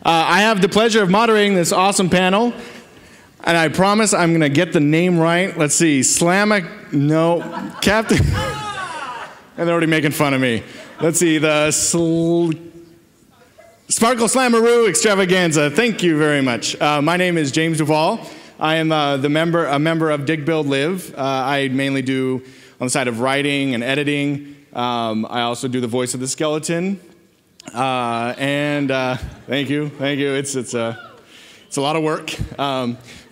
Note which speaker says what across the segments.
Speaker 1: I have the pleasure of moderating this awesome panel, and I promise I'm going to get the name right. Let's see, Captain... And they're already making fun of me. Let's see, the Sparkleslamaroo Extravaganza. Thank you very much. My name is James Duval. I am a member of Dig, Build, Live. I mainly do on the side of writing and editing. I also do the voice of the skeleton. Thank you. It's a lot of work.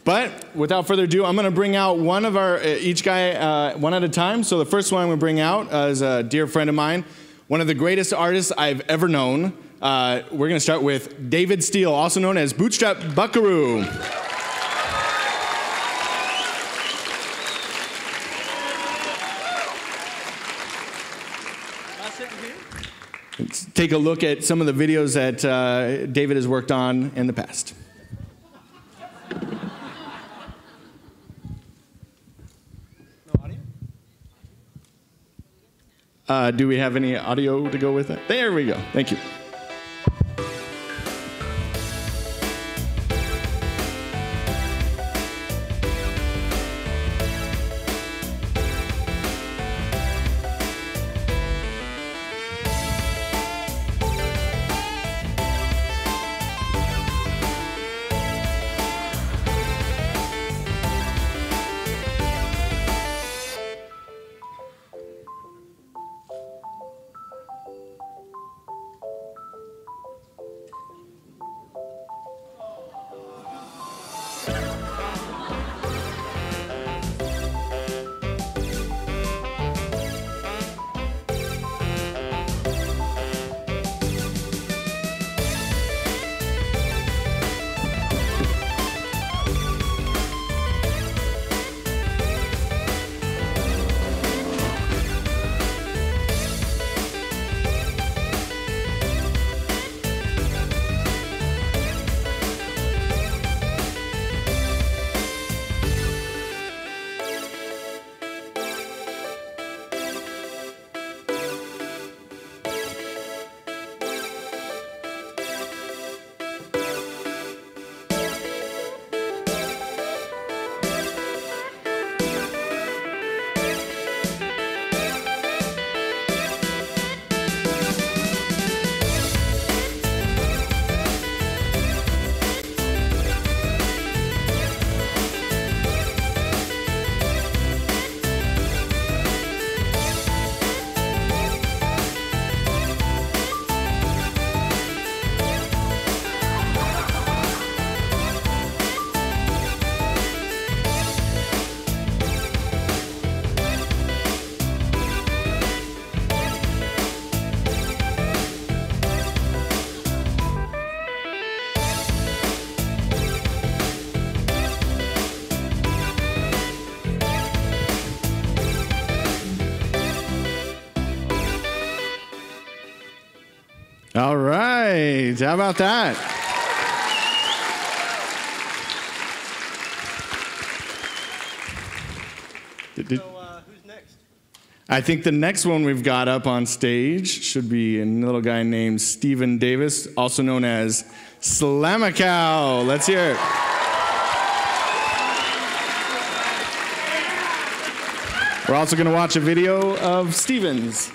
Speaker 1: But without further ado, I'm going to bring out one of our, each guy one at a time. So the first one I'm going to bring out is a dear friend of mine, one of the greatest artists I've ever known. We're going to start with David Steele, also known as Bootstrap Buckaroo. Let's take a look at some of the videos that David has worked on in the past. Do we have any audio to go with it? There we go. Thank you. All right, how about that?
Speaker 2: Who's next?
Speaker 1: I think the next one we've got up on stage should be a little guy named Stephen Davis, also known as Slamacow. Let's hear it. We're also going to watch a video of Stephen's.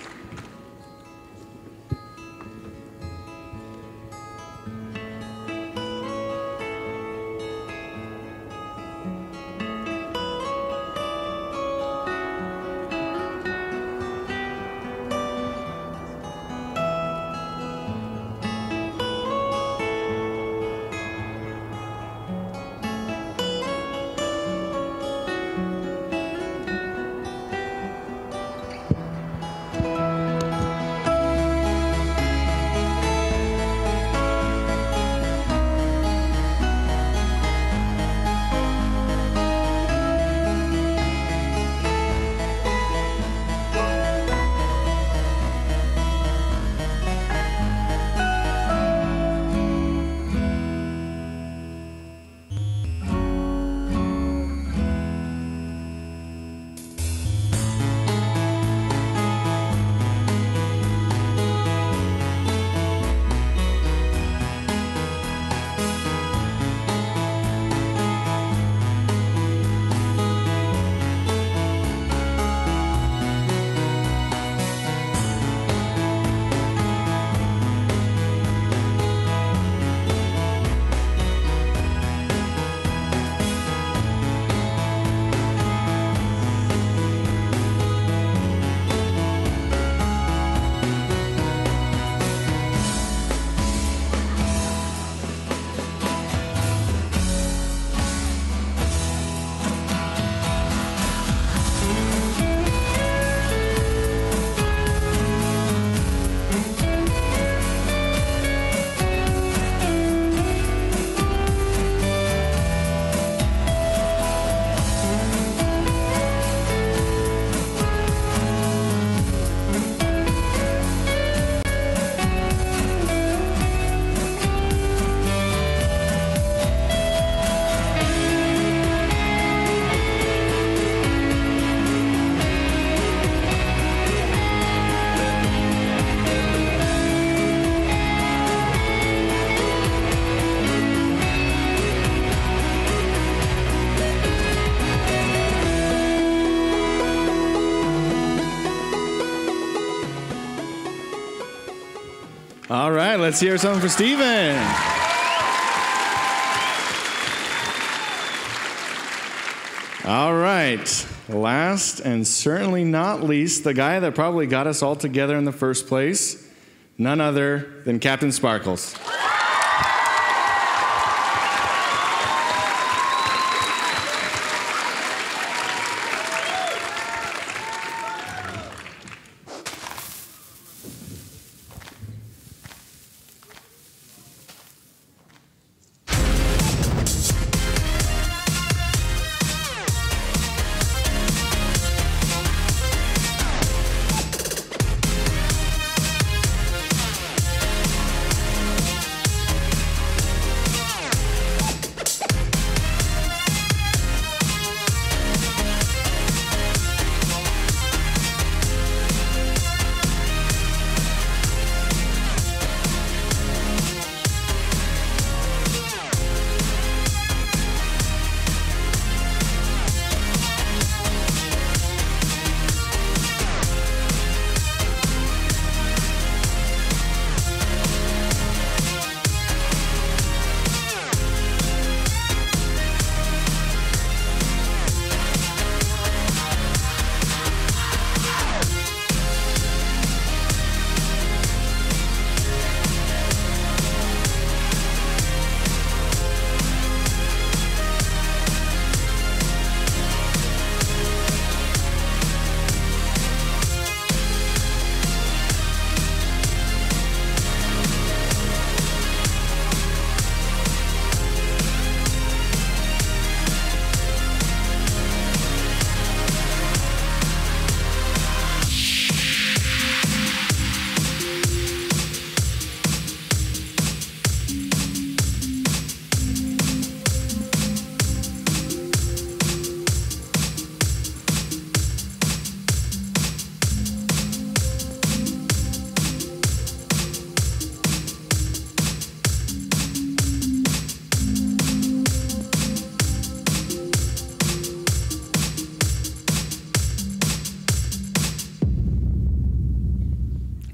Speaker 1: All right, let's hear something for Steven. All right, last and certainly not least, the guy that probably got us all together in the first place, none other than CaptainSparklez.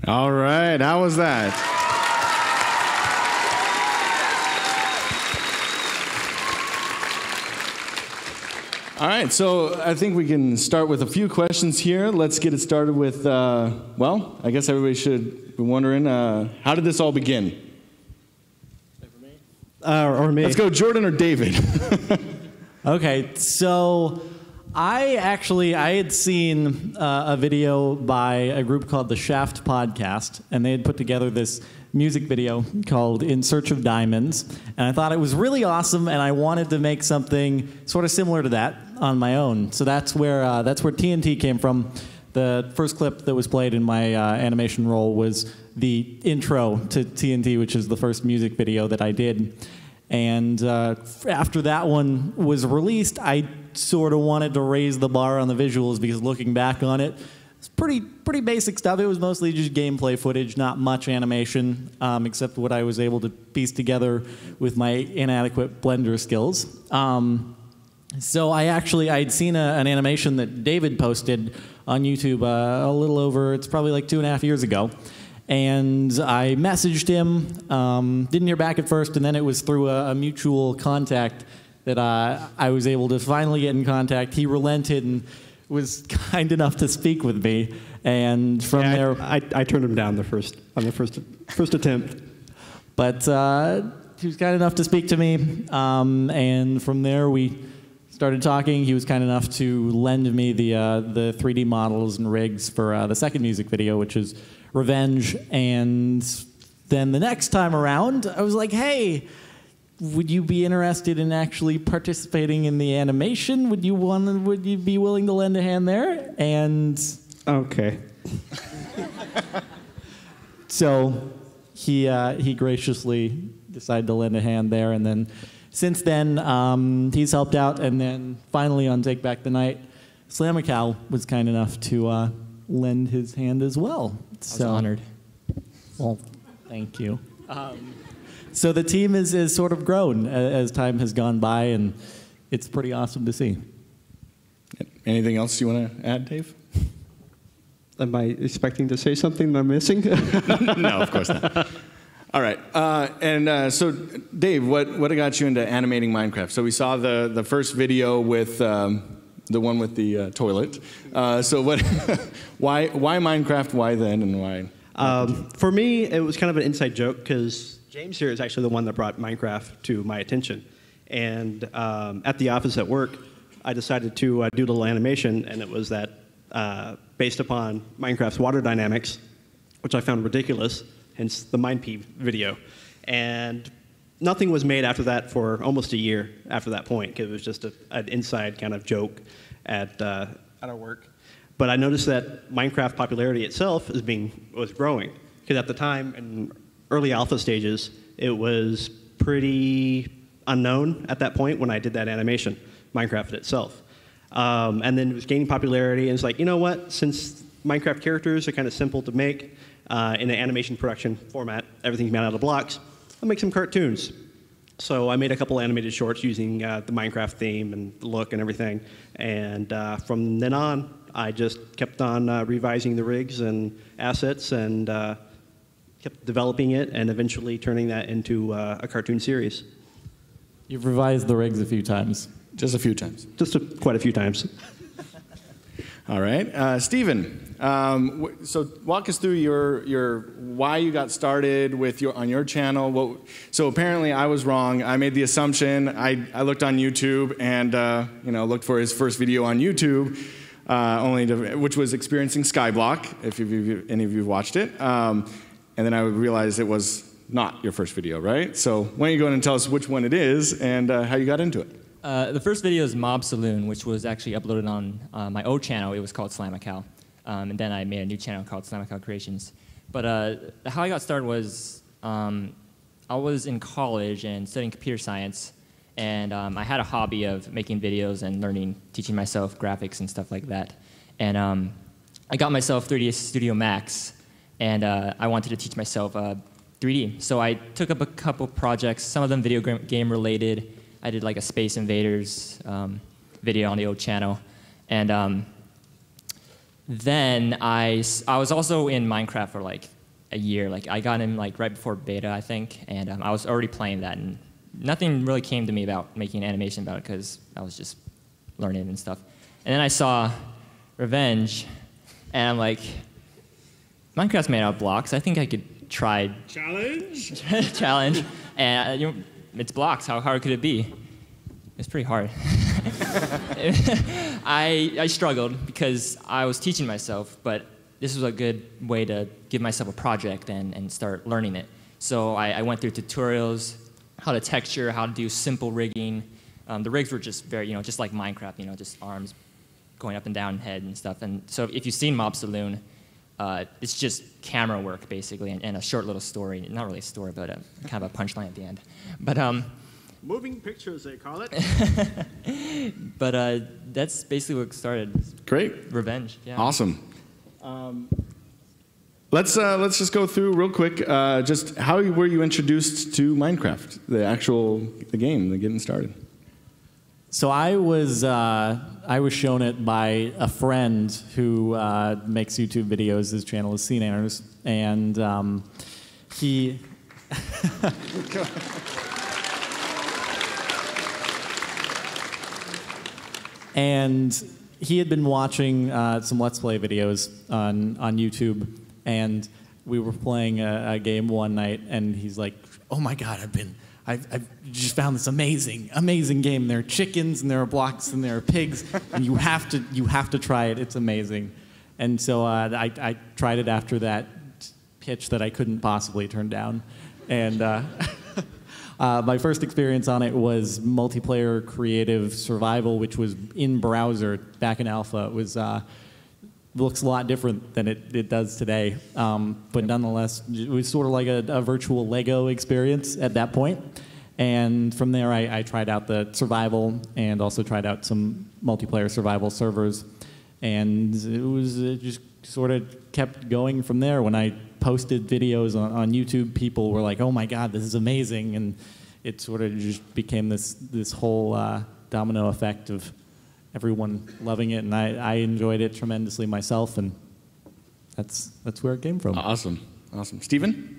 Speaker 1: All right, how was that? All right, so I think we can start with a few questions here. Let's get it started with, well, I guess everybody should be wondering, how did this all begin?
Speaker 3: Or me.
Speaker 1: Let's go Jordan or David.
Speaker 3: Okay, so I had seen a video by a group called the Shaft Podcast, and they had put together this music video called In Search of Diamonds, and I thought it was really awesome, and I wanted to make something sort of similar to that on my own. So that's where TNT came from. The first clip that was played in my animation role was the intro to TNT, which is the first music video that I did. And after that one was released, I sort of wanted to raise the bar on the visuals because looking back on it, it's pretty basic stuff. It was mostly just gameplay footage, not much animation, except what I was able to piece together with my inadequate Blender skills. So I'd seen an animation that David posted on YouTube a little over, it's probably like 2.5 years ago. And I messaged him, didn't hear back at first, and then it was through a mutual contact that I was able to finally get in contact. He relented and was kind enough to speak with me, and from there...
Speaker 2: I turned him down on the first attempt.
Speaker 3: But he was kind enough to speak to me, and from there we started talking. He was kind enough to lend me the 3D models and rigs for the second music video, which is Revenge. And then the next time around, I was like, hey, would you be interested in actually participating in the animation? Would you be willing to lend a hand there? And
Speaker 2: okay.
Speaker 3: So he graciously decided to lend a hand there, and then since then he's helped out, and then finally on Take Back the Night, Slamaroo was kind enough to lend his hand as well.
Speaker 4: I was honored.
Speaker 3: Well, thank you. So the team is sort of grown as time has gone by, and it's pretty awesome to see.
Speaker 1: Anything else you want to add, Dave?
Speaker 2: Am I expecting to say something that I'm missing?
Speaker 1: No, of course not. All right. So, Dave, what got you into animating Minecraft? So we saw the first video with the one with the toilet. So what? why Minecraft? Why then? And why?
Speaker 2: For me, it was kind of an inside joke because James here is actually the one that brought Minecraft to my attention. And at the office at work, I decided to do a little animation, and it was that based upon Minecraft's water dynamics, which I found ridiculous, hence the MinePea video. And nothing was made after that for almost a year after that point, because it was just an inside kind of joke at our work. But I noticed that Minecraft popularity itself was growing, because at the time, in early alpha stages, it was pretty unknown at that point when I did that animation, Minecraft itself. And then it was gaining popularity, and it's like, you know what, since Minecraft characters are kind of simple to make in an animation production format, everything's made out of blocks, I'll make some cartoons. So I made a couple animated shorts using the Minecraft theme and look and everything. And from then on, I just kept on revising the rigs and assets and kept developing it and eventually turning that into a cartoon series.
Speaker 3: You've revised the rigs a few times.
Speaker 1: Just a few times.
Speaker 2: Just quite a few times.
Speaker 1: All right. Stephen, so walk us through your why you got started with on your channel. So apparently I was wrong. I made the assumption. I looked on YouTube and looked for his first video on YouTube, which was experiencing Skyblock, if any of you have watched it. And then I realized it was not your first video, right? So why don't you go ahead and tell us which one it is and how you got into it?
Speaker 4: The first video is Mob Saloon, which was actually uploaded on my old channel. It was called Slamacow. And then I made a new channel called Slamacow Creations. But how I got started was I was in college and studying computer science. And I had a hobby of making videos and teaching myself graphics and stuff like that. And I got myself 3ds Studio Max. And I wanted to teach myself 3D. So I took up a couple projects, some of them video game related. I did like a Space Invaders video on the old channel. And then I was also in Minecraft for like a year. Like I got in like right before beta, I think. And I was already playing that. And nothing really came to me about making an animation about it because I was just learning and stuff. And then I saw Revenge. And I'm like, Minecraft's made out of blocks. I think I could try. Challenge? Challenge. And it's blocks. How hard could it be? It's pretty hard. I struggled because I was teaching myself, but this was a good way to give myself a project and start learning it. So I went through tutorials, how to texture, how to do simple rigging. The rigs were just very, just like Minecraft, just arms going up and down, head and stuff. And so if you've seen Mob Saloon, it's just camera work, basically, and a short little story. Not really a story, but kind of a punchline at the end. But
Speaker 2: moving pictures, they call it.
Speaker 4: But that's basically what started.
Speaker 1: Great.
Speaker 4: Revenge. Yeah.
Speaker 1: Awesome. Let's just go through real quick. Just how were you introduced to Minecraft, the game, the getting started?
Speaker 3: So I was shown it by a friend who makes YouTube videos. His channel is CNanners, and he. And he had been watching some Let's Play videos on YouTube, and we were playing a game one night, and he's like, "Oh my God, I've just found this amazing game. There are chickens, and there are blocks, and there are pigs, and you have to try it. It's amazing." And so I tried it after that pitch that I couldn't possibly turn down, and my first experience on it was multiplayer creative survival, which was in browser back in alpha. It was looks a lot different than it does today, but nonetheless, it was sort of like a virtual Lego experience at that point. And from there, I tried out the survival and also tried out some multiplayer survival servers, and it just sort of kept going from there. When I posted videos on YouTube, people were like, "Oh my God, this is amazing," and it sort of just became this whole domino effect of everyone loving it, and I enjoyed it tremendously myself, and that's where it came from.
Speaker 1: Awesome. Steven?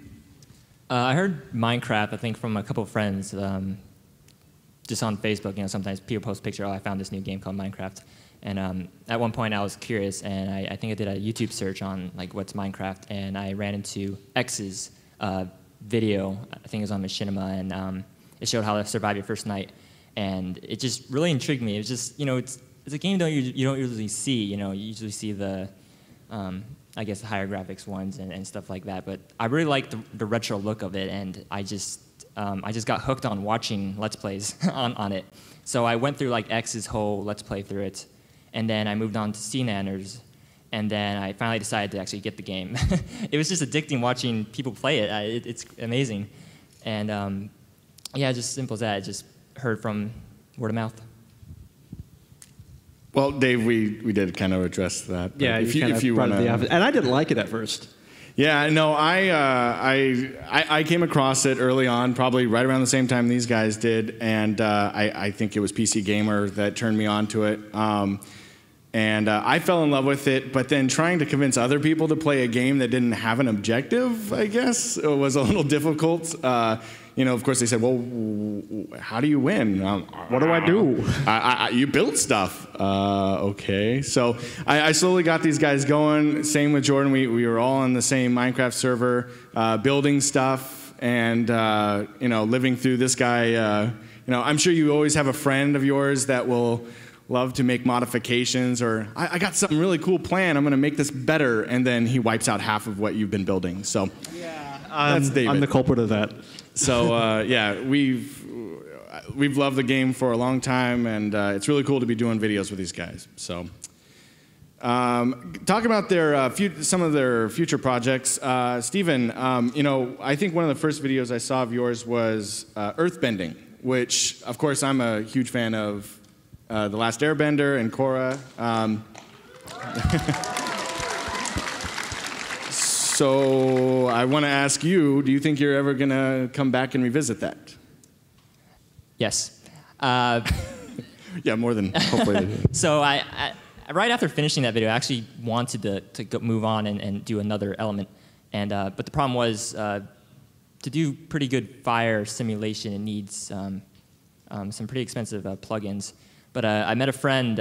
Speaker 4: I heard Minecraft, I think, from a couple of friends, just on Facebook. You know, sometimes people post a picture, oh, I found this new game called Minecraft. And at one point I was curious, and I think I did a YouTube search on like what's Minecraft, and I ran into X's video. I think it was on Machinima, and it showed how to survive your first night, and it just really intrigued me. It was just, you know, it's a game that you don't usually see. You know, you usually see the I guess the higher graphics ones and stuff like that. But I really liked the retro look of it, and I just got hooked on watching Let's Plays on it. So I went through like X's whole Let's Play through it, and then I moved on to Sea-Nanners, and then I finally decided to actually get the game. It was just addicting watching people play it. It's amazing. And yeah, just simple as that. I just heard from word of mouth.
Speaker 1: Well, Dave, we did kind of address that.
Speaker 2: Yeah,
Speaker 1: if you
Speaker 2: brought
Speaker 1: want
Speaker 2: it the opposite. And I didn't like it at first.
Speaker 1: Yeah, no, I came across it early on, probably right around the same time these guys did, and I think it was PC Gamer that turned me on to it. And I fell in love with it, but then trying to convince other people to play a game that didn't have an objective, I guess, was a little difficult. You know, of course, they said, well, how do you win?
Speaker 2: What do I do?
Speaker 1: You build stuff. Okay. So I slowly got these guys going. Same with Jordan. We were all on the same Minecraft server, building stuff and, you know, living through this guy. You know, I'm sure you always have a friend of yours that will love to make modifications, or I got something really cool planned. I'm going to make this better. And then he wipes out half of what you've been building. So yeah, that's David.
Speaker 2: I'm the culprit of that.
Speaker 1: So yeah, we've loved the game for a long time, and it's really cool to be doing videos with these guys. So, talk about their some of their future projects. Steven, you know, I think one of the first videos I saw of yours was Earthbending, which, of course, I'm a huge fan of The Last Airbender and Korra. So I want to ask you, do you think you're ever going to come back and revisit that?
Speaker 4: Yes.
Speaker 1: Yeah, more than hopefully.
Speaker 4: So I right after finishing that video, I actually wanted to move on and do another element. And but the problem was to do pretty good fire simulation, it needs some pretty expensive plugins. But I met a friend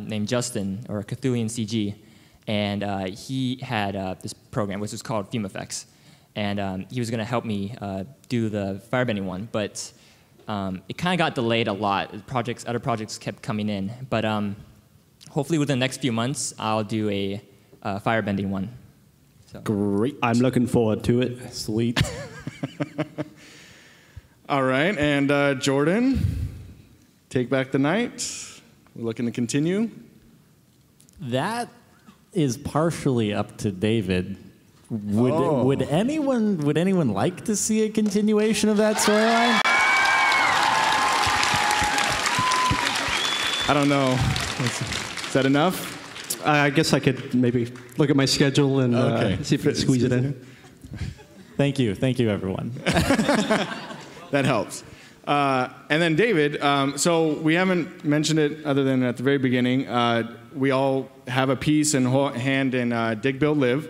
Speaker 4: named Justin, or Cthulhian CG, and he had this program, which was called Fume Effects. And he was going to help me do the firebending one, but it kind of got delayed a lot. Other projects kept coming in. But hopefully within the next few months, I'll do a firebending one. So.
Speaker 1: Great.
Speaker 2: I'm looking forward to it.
Speaker 3: Sweet.
Speaker 1: All right, and Jordan, take back the night. We're looking to continue.
Speaker 3: That is partially up to David. Would anyone like to see a continuation of that storyline?
Speaker 1: I don't know. Is that enough?
Speaker 2: I guess I could maybe look at my schedule and see if I can squeeze it in.
Speaker 3: Thank you, everyone.
Speaker 1: That helps. And then David, so we haven't mentioned it other than at the very beginning. We all have a piece and hand in Dig, Build, Live.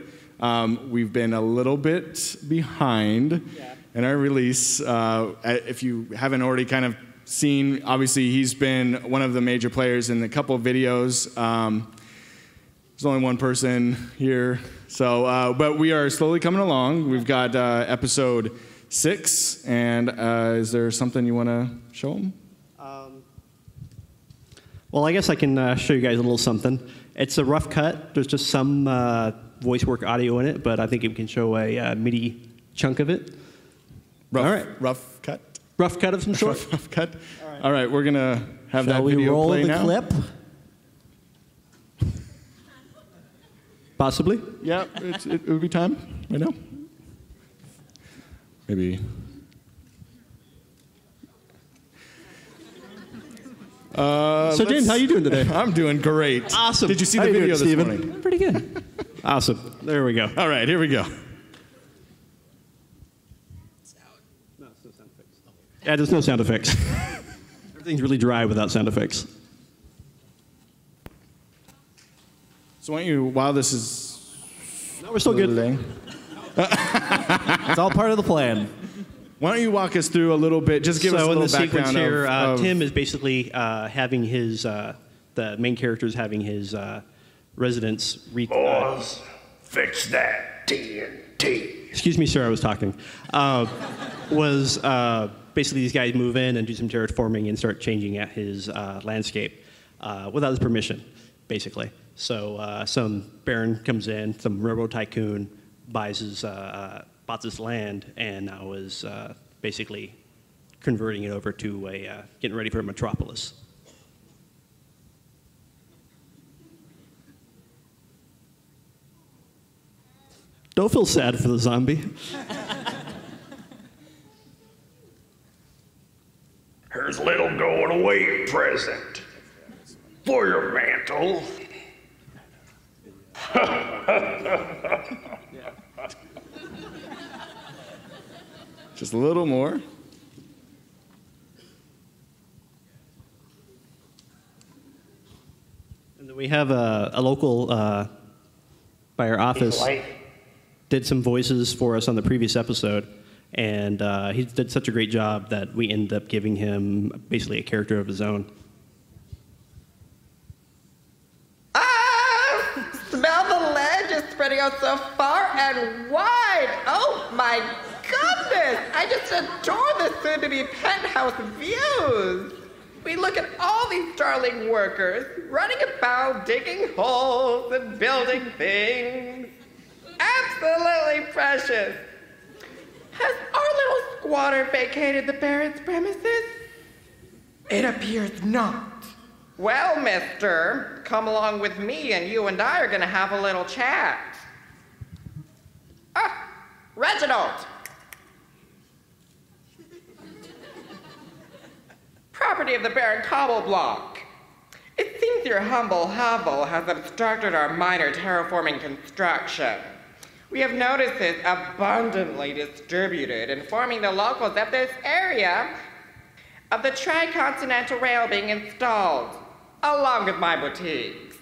Speaker 1: We've been a little bit behind in our release. If you haven't already kind of seen, obviously he's been one of the major players in a couple of videos. There's only one person here, so but we are slowly coming along. We've got episode 6, and is there something you want to show them?
Speaker 2: Well, I guess I can show you guys a little something. It's a rough cut. There's just some voice work audio in it, but I think we can show a MIDI chunk of it.
Speaker 1: Rough,
Speaker 2: all right.
Speaker 1: Rough cut?
Speaker 2: Rough cut of some sort.
Speaker 1: Rough cut? All right, we're going to have
Speaker 3: Shall
Speaker 1: that video
Speaker 3: roll
Speaker 1: play
Speaker 3: the
Speaker 1: now.
Speaker 3: clip?
Speaker 2: Possibly.
Speaker 1: Yeah, it would be time right now. Maybe.
Speaker 2: So James, how you doing today?
Speaker 1: I'm doing great.
Speaker 2: Awesome.
Speaker 1: Did you see
Speaker 2: How
Speaker 1: the
Speaker 2: you
Speaker 1: video
Speaker 2: doing,
Speaker 1: this
Speaker 2: Steven?
Speaker 1: morning?
Speaker 2: Pretty good. Awesome. There we go.
Speaker 1: All right, here we go.
Speaker 2: No, it's no sound effects. Yeah, there's no sound effects. Everything's really dry without sound effects.
Speaker 1: So why don't you, while this is...
Speaker 2: We're still good.
Speaker 3: It's all part of the plan.
Speaker 1: Why don't you walk us through a little bit? Just give us a little background.
Speaker 2: So in the sequence here,
Speaker 1: of
Speaker 2: Tim is basically having his, the main character is having his residence.
Speaker 5: Boys, fix that TNT.
Speaker 2: Excuse me, sir, I was talking. Basically these guys move in and do some terraforming and start changing at his landscape without his permission, basically. So some baron comes in, some railroad tycoon buys his bought this land and now is basically converting it over to a getting ready for a metropolis. Don't feel sad for the zombie.
Speaker 5: Here's a little going away present for your mantle.
Speaker 1: just a little more.
Speaker 2: And then we have a local by our office did some voices for us on the previous episode, and he did such a great job that we ended up giving him basically a character of his own.
Speaker 6: Smell the ledge is spreading out so far and wide. Oh my goodness! I just adore the soon-to-be penthouse views. We look at all these darling workers running about, digging holes and building things. Absolutely precious. Has our little squatter vacated the Barrett's premises? It appears not. Well, mister, come along with me and you and I are gonna have a little chat. Ah, Reginald! Property of the Baron Cobbleblock. It seems your humble hovel has obstructed our minor terraforming construction. We have noticed this abundantly distributed, informing the locals of this area of the Tri-Continental Rail being installed, along with my boutiques.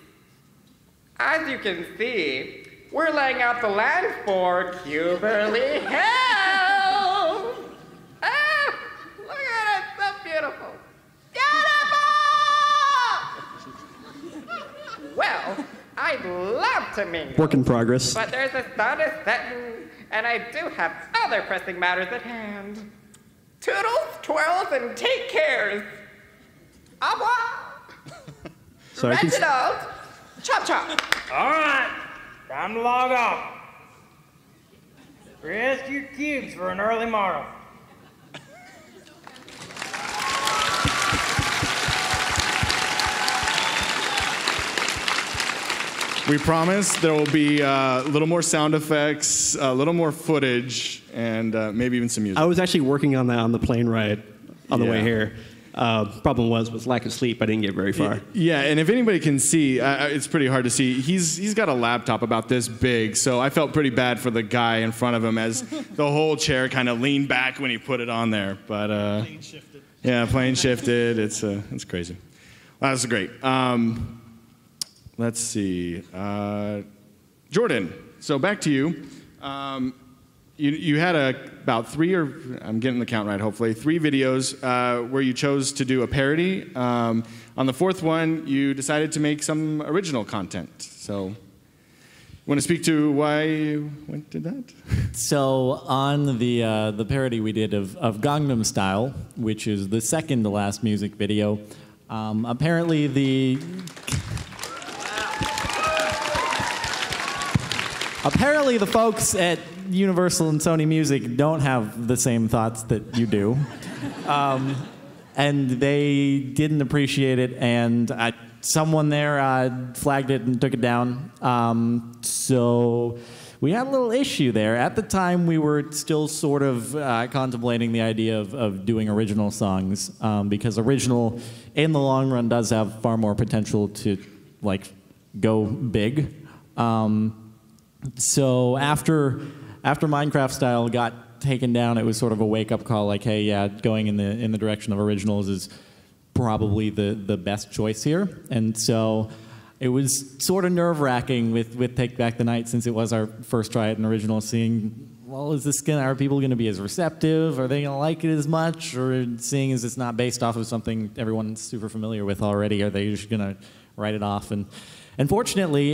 Speaker 6: As you can see, we're laying out the land for Cuberly Hill! Ah, look at it, so beautiful. Beautiful! Well, I'd love to mingle.
Speaker 2: Work in progress.
Speaker 6: But there's a sun is setting, and I do have other pressing matters at hand. Toodles, twirls, and take cares. Au revoir.
Speaker 2: So
Speaker 6: Reginald, chop chop.
Speaker 7: All right, time to log off. Rest your cubes for an early morrow.
Speaker 1: We promise there will be a little more sound effects, a little more footage, and maybe even some music.
Speaker 2: I was actually working on that on the plane ride on the way
Speaker 1: Yeah.
Speaker 2: here. Problem was, with lack of sleep, I didn't get very far.
Speaker 1: Yeah, and if anybody can see, it's pretty hard to see. He's got a laptop about this big, so I felt pretty bad for the guy in front of him as the whole chair kind of leaned back when he put it on there. But plane shifted. Yeah, plane shifted. It's crazy. Well, that's great. Let's see, Jordan. So back to you. You had about three, or I'm getting the count right, hopefully, 3 videos where you chose to do a parody. On the 4th one, you decided to make some original content. So, want to speak to why you went to that?
Speaker 3: So on the parody we did of Gangnam Style, which is the second to last music video, apparently the folks at Universal and Sony Music don't have the same thoughts that you do. And they didn't appreciate it, and someone there flagged it and took it down. So we had a little issue there. At the time, we were still sort of contemplating the idea of doing original songs, because original, in the long run, does have far more potential to go big. So after Minecraft Style got taken down, it was sort of a wake-up call, like, hey, yeah, going in the direction of originals is probably the best choice here. And so it was sort of nerve-wracking with Take Back the Night, since it was our first try at an original, seeing, well, are people going to be as receptive? Are they going to like it as much? Or seeing as it's not based off of something everyone's super familiar with already, are they just going to write it off? And fortunately,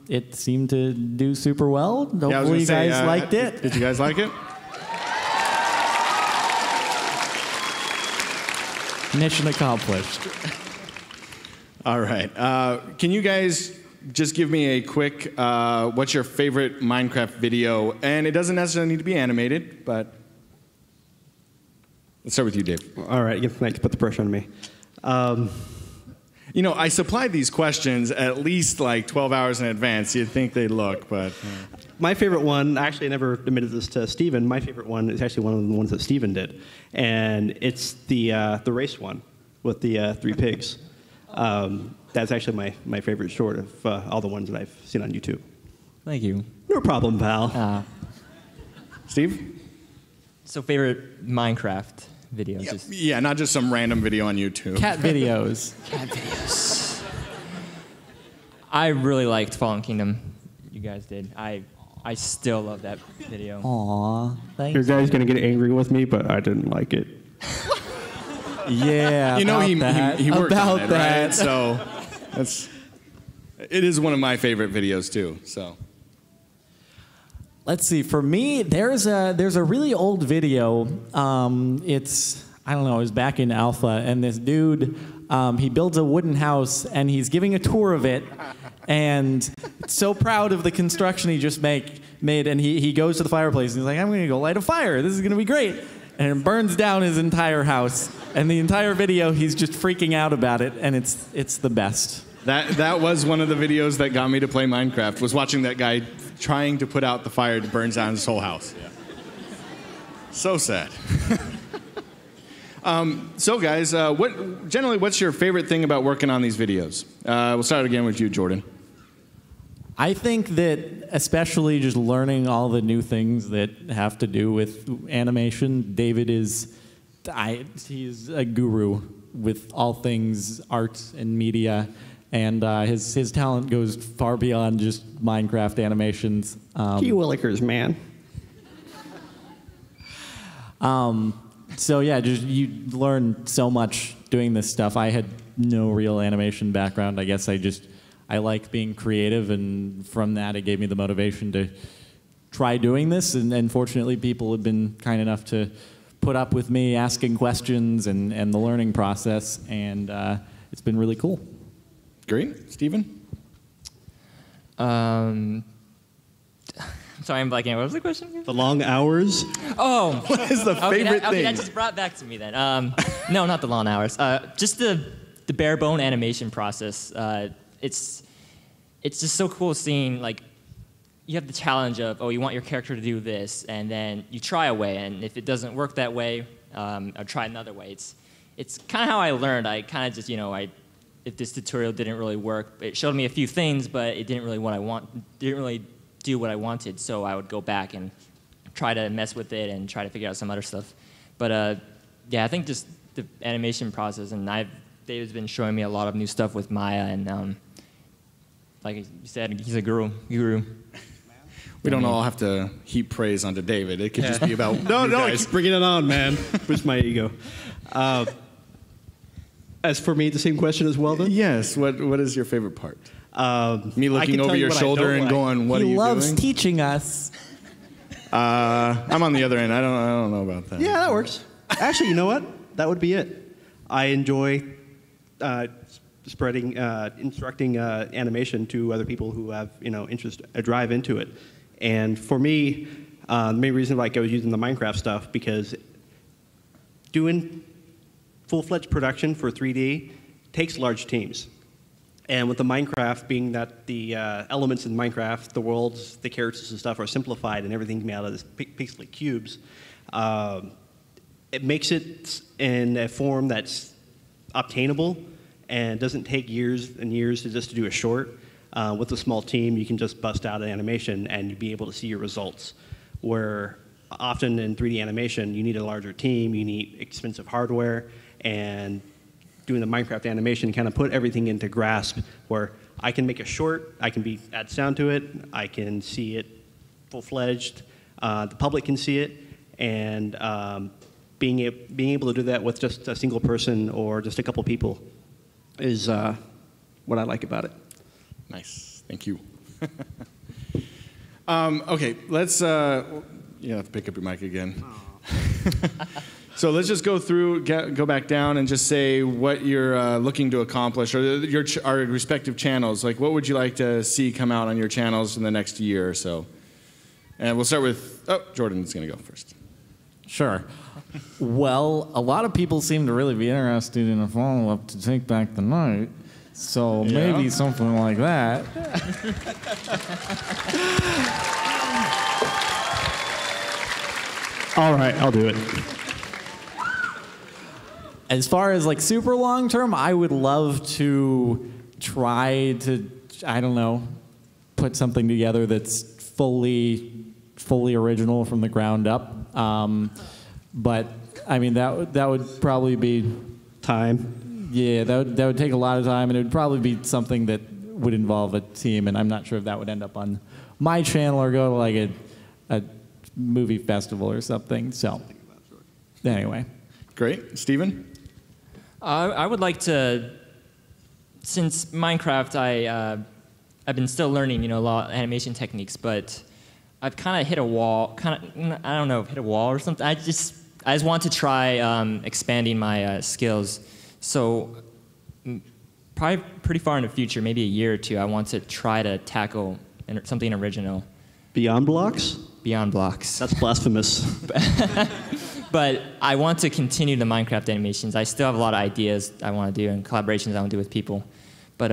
Speaker 3: it seemed to do super well. Hopefully you guys liked it.
Speaker 1: Did you guys like it?
Speaker 3: Mission accomplished.
Speaker 1: All right. Can you guys just give me a quick, what's your favorite Minecraft video? And it doesn't necessarily need to be animated, but let's start with you, Dave.
Speaker 2: All right, thanks. Put the pressure on me.
Speaker 1: You know, I supplied these questions at least like 12 hours in advance. You'd think they'd look, but...
Speaker 2: My favorite one, actually I never admitted this to Steven, my favorite one is actually one of the ones that Steven did. And it's the race one with the 3 pigs. That's actually my favorite short of all the ones that I've seen on YouTube.
Speaker 4: Thank you.
Speaker 2: No problem, pal.
Speaker 1: Steve?
Speaker 4: So favorite Minecraft video?
Speaker 1: Yeah, not just some random video on YouTube.
Speaker 3: Cat videos.
Speaker 4: Cat videos. I really liked Fallen Kingdom. You guys did. I still love that video.
Speaker 3: Aw, thanks.
Speaker 2: Your guy's going to get angry with me, but I didn't like it.
Speaker 3: Yeah,
Speaker 1: you know, he worked on it,
Speaker 3: that.
Speaker 1: right? So it is one of my favorite videos too. So
Speaker 3: let's see. For me, there's a really old video. It's, I don't know, it was back in alpha, and this dude, he builds a wooden house, and he's giving a tour of it, and so proud of the construction he just made, and he goes to the fireplace, and he's like, I'm going to go light a fire. This is going to be great. And it burns down his entire house. And the entire video, he's just freaking out about it, and it's the best.
Speaker 1: That was one of the videos that got me to play Minecraft, was watching that guy trying to put out the fire that burns down his whole house. Yeah. So sad. So guys, what's your favorite thing about working on these videos? We'll start again with you, Jordan.
Speaker 3: I think that especially just learning all the new things that have to do with animation, David he's a guru with all things art and media, and his talent goes far beyond just Minecraft animations.
Speaker 2: Gee willikers, man.
Speaker 3: So yeah, just you learn so much doing this stuff. I had no real animation background. I guess I like being creative, and from that it gave me the motivation to try doing this, and fortunately people have been kind enough to put up with me asking questions and the learning process, and it's been really cool.
Speaker 1: Great. Steven?
Speaker 4: Sorry, I'm blanking. What was the question again?
Speaker 2: The long hours?
Speaker 4: Oh!
Speaker 1: What is the favorite thing?
Speaker 4: Okay, that just brought back to me then. No, not the long hours. Just the bare bone animation process. It's just so cool seeing, like, you have the challenge of, oh, you want your character to do this, and then you try a way, and if it doesn't work that way, I'll try another way. It's kind of how I learned. I kind of just, if this tutorial didn't really work, it showed me a few things, but it didn't really do what I wanted, so I would go back and try to mess with it and try to figure out some other stuff. But yeah, I think just the animation process, and David's been showing me a lot of new stuff with Maya, and like you said, he's a guru.
Speaker 1: We don't all have to heap praise onto David. It could just be about
Speaker 2: No,
Speaker 1: guys.
Speaker 2: keep bringing it on, man. Boost my ego. As for me, the same question as well, then?
Speaker 1: Yes. What is your favorite part? Me
Speaker 2: I
Speaker 1: looking
Speaker 2: can
Speaker 1: over
Speaker 2: tell you
Speaker 1: your
Speaker 2: what I
Speaker 1: shoulder
Speaker 2: don't
Speaker 1: and
Speaker 2: like.
Speaker 1: going, "What are
Speaker 3: He
Speaker 1: you
Speaker 3: loves
Speaker 1: doing?"
Speaker 3: teaching us.
Speaker 1: I'm on the other end. I don't know about that.
Speaker 2: Yeah, that works. Actually, you know what? That would be it. I enjoy instructing animation to other people who have interest, a drive into it. And for me, the main reason I was using the Minecraft stuff, because doing full-fledged production for 3D takes large teams. And with the Minecraft being that the elements in Minecraft, the worlds, the characters and stuff are simplified and everything's made out of this pixely cubes, it makes it in a form that's obtainable and doesn't take years and years to do a short. With a small team, you can just bust out an animation and you'll be able to see your results. Where often in 3D animation, you need a larger team, you need expensive hardware, and doing the Minecraft animation kind of put everything into grasp where I can make a short, I can add sound to it, I can see it full-fledged, the public can see it, and being able to do that with just a single person or just a couple people is what I like about it.
Speaker 1: Nice. Thank you. Okay, let's you have to pick up your mic again. So let's just go through, go back down, and just say what you're looking to accomplish, or our respective channels. Like, what would you like to see come out on your channels in the next year or so? And we'll start with, Jordan's going to go first.
Speaker 3: Sure. Well, a lot of people seem to really be interested in a follow-up to Take Back the Night, so maybe something like that.
Speaker 2: All right, I'll do it.
Speaker 3: As far as like super long term, I would love to try to, I don't know, put something together that's fully original from the ground up. But I mean that would probably be
Speaker 2: time.
Speaker 3: Yeah, that would take a lot of time, and it would probably be something that would involve a team. And I'm not sure if that would end up on my channel or go to like a movie festival or something. So anyway,
Speaker 1: great, Steven?
Speaker 4: I would like to, since Minecraft, I've been still learning, a lot of animation techniques, but I've kind of hit a wall. I don't know, hit a wall or something. I just want to try expanding my skills. So probably pretty far in the future, maybe a year or two, I want to try to tackle something original.
Speaker 2: Beyond blocks?
Speaker 4: Beyond blocks.
Speaker 2: That's blasphemous.
Speaker 4: But I want to continue the Minecraft animations. I still have a lot of ideas I want to do and collaborations I want to do with people. But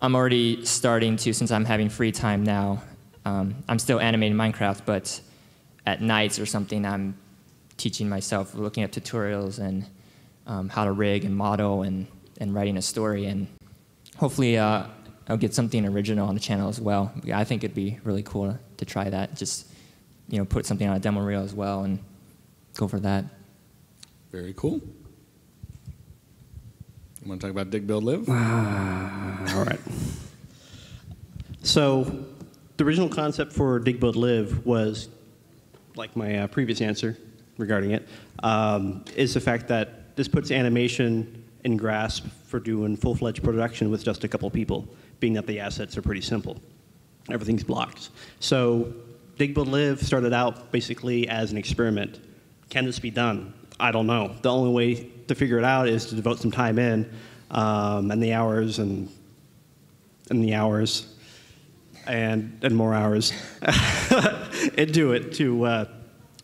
Speaker 4: I'm already starting to, since I'm having free time now, I'm still animating Minecraft, but at nights or something, I'm teaching myself, looking at tutorials and how to rig and model and writing a story. And hopefully I'll get something original on the channel as well. I think it'd be really cool to try that. Just, put something on a demo reel as well and go for that.
Speaker 1: Very cool. You want to talk about Dig, Build, Live?
Speaker 2: All right. So the original concept for Dig, Build, Live was, like my previous answer regarding it, is the fact that this puts animation in grasp for doing full-fledged production with just a couple people, being that the assets are pretty simple. Everything's blocked. So Dig, Build, Live started out basically as an experiment. Can this be done? I don't know. The only way to figure it out is to devote some time in, and the hours and the hours and more hours into it to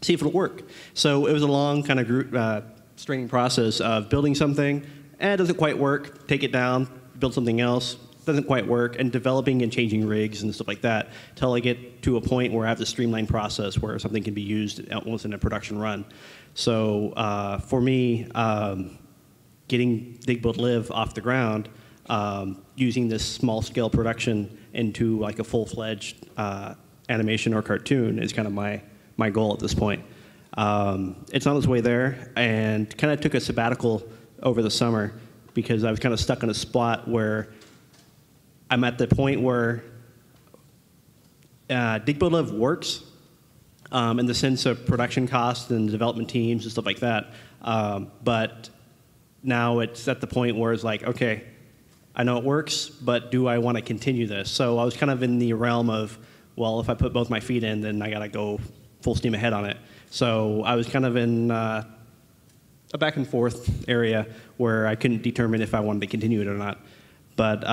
Speaker 2: see if it'll work. So it was a long kind of group straining process of building something, and it doesn't quite work, take it down, build something else, doesn't quite work, and developing and changing rigs and stuff like that until I get to a point where I have the streamlined process where something can be used almost in a production run. So for me, getting Dig, Build, Live off the ground, using this small-scale production into like a full-fledged animation or cartoon is kind of my goal at this point. It's on its way there, and kind of took a sabbatical over the summer because I was kind of stuck in a spot where I'm at the point where Dig, Build, Live works in the sense of production costs and development teams and stuff like that. But now it's at the point where it's like, okay, I know it works, but do I want to continue this? So I was kind of in the realm of, well, if I put both my feet in, then I got to go full steam ahead on it. So I was kind of in a back and forth area where I couldn't determine if I wanted to continue it or not. But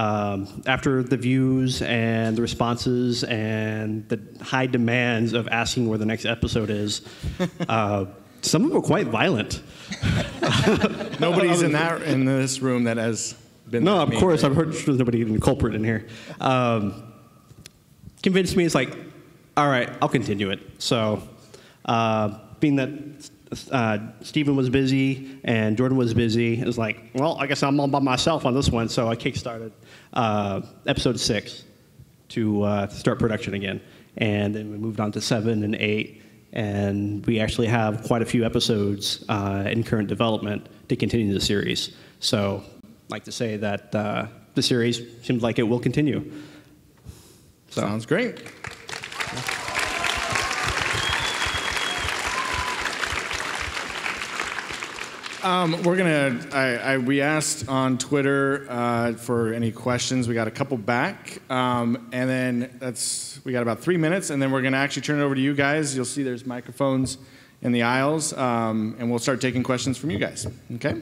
Speaker 2: after the views and the responses and the high demands of asking where the next episode is, some of them are quite violent.
Speaker 1: Nobody's in this room that has been.
Speaker 2: No, of course, right? I've heard there's nobody even culprit in here. Convinced me, it's like, all right, I'll continue it. So, being that Stephen was busy and Jordan was busy, it was like, well, I guess I'm all by myself on this one. So I kickstarted episode 6 to start production again. And then we moved on to 7 and 8. And we actually have quite a few episodes in current development to continue the series. So I'd like to say that the series seems like it will continue. So.
Speaker 1: Sounds great. We asked on Twitter for any questions. We got a couple back, and then we got about 3 minutes, and then we're gonna actually turn it over to you guys. You'll see there's microphones in the aisles, and we'll start taking questions from you guys. Okay.